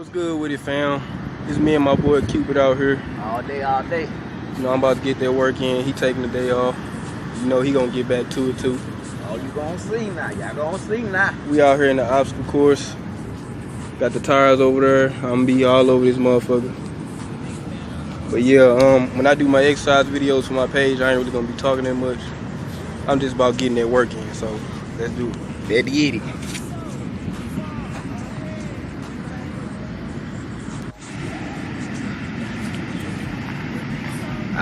What's good with it, fam? It's me and my boy Cupid out here. All day, all day. You know, I'm about to get that work in. He taking the day off. You know, he gonna get back to it too. Oh, you gonna see now. Y'all gonna see now. We out here in the obstacle course. Got the tires over there. I'm gonna be all over this motherfucker. But yeah, when I do my exercise videos for my page, I ain't really gonna be talking that much. I'm just about getting that work in, so let's do it. Let's get it.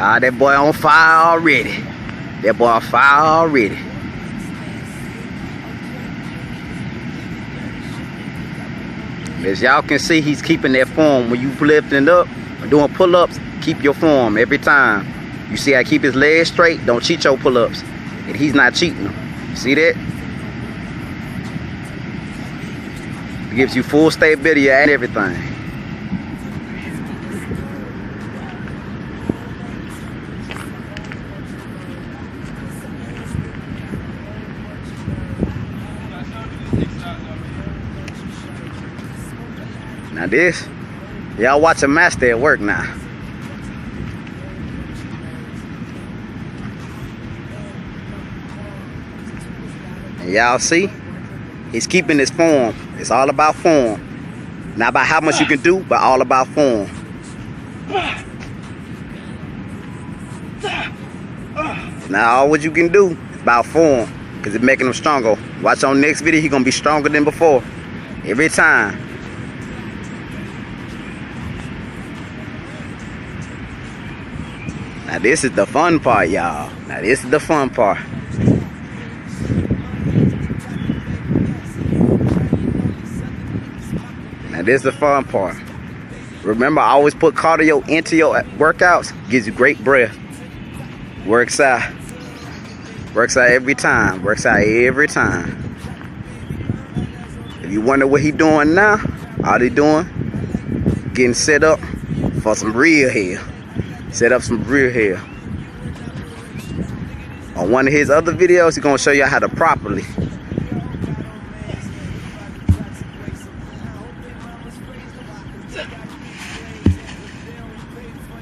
Ah, that boy on fire already. That boy on fire already. As y'all can see, he's keeping that form. When you lifting up, doing pull-ups, keep your form every time. You see I keep his legs straight, don't cheat your pull-ups. And he's not cheating them. See that? It gives you full stability and everything. Now this, y'all watch a master at work now. And y'all see, he's keeping his form. It's all about form. Not about how much you can do, but all about form. Now all what you can do is about form, because it's making him stronger. Watch on next video, he's gonna be stronger than before. Every time. Now this is the fun part, y'all. Now this is the fun part. Now this is the fun part. Remember, I always put cardio into your workouts. Gives you great breath. Works out. Works out every time. Works out every time. If you wonder what he doing now, all he doing, getting set up for some real hair. Set up some rear hair. On one of his other videos, he's gonna show you how to properly.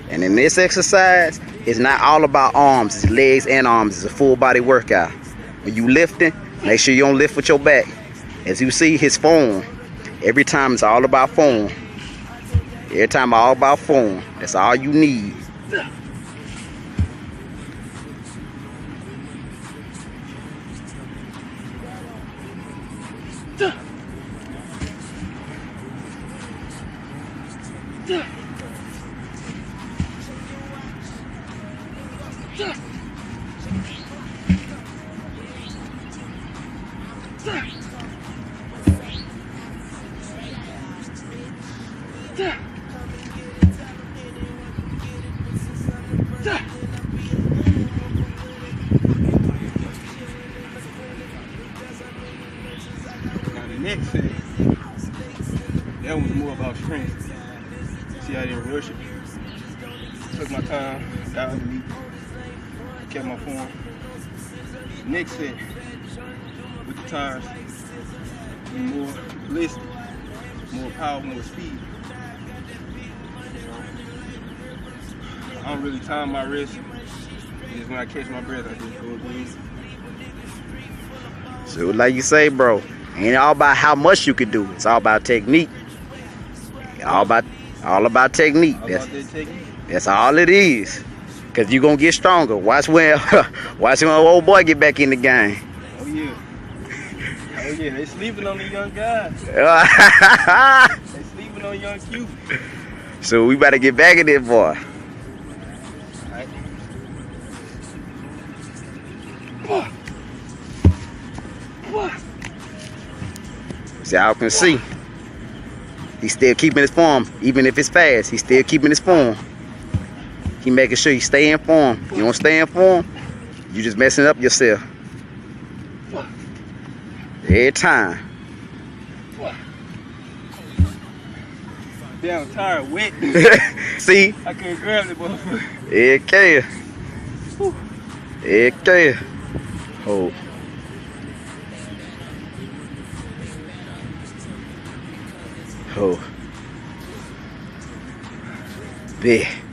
And in this exercise, it's not all about arms, it's legs and arms. It's a full body workout. When you lifting, make sure you don't lift with your back. As you see his form, every time it's all about form. Every time all about form. That's all you need. Next set, that was more about strength. See, I didn't rush it. Took my time, got underneath, kept my form. Next set, with the tires, more ballistic, more power, more speed. So, I don't really time my wrist. Just when I catch my breath, I just go again. So like you say, bro, ain't all about how much you can do. It's all about technique. All about technique. That's all it is. Cause you gonna get stronger. Watch when old boy get back in the game. Oh yeah. Oh yeah. They sleeping on the young guys. They sleeping on young Q. So we better get back in there, boy. So y'all can see, he's still keeping his form. Even if it's fast, he's still keeping his form. He making sure you stay in form. You don't stay in form, you just messing up yourself. Every time. Damn tired, wet. See? I couldn't grab the motherfucker. Okay. Okay. Oh. Oh. Bet.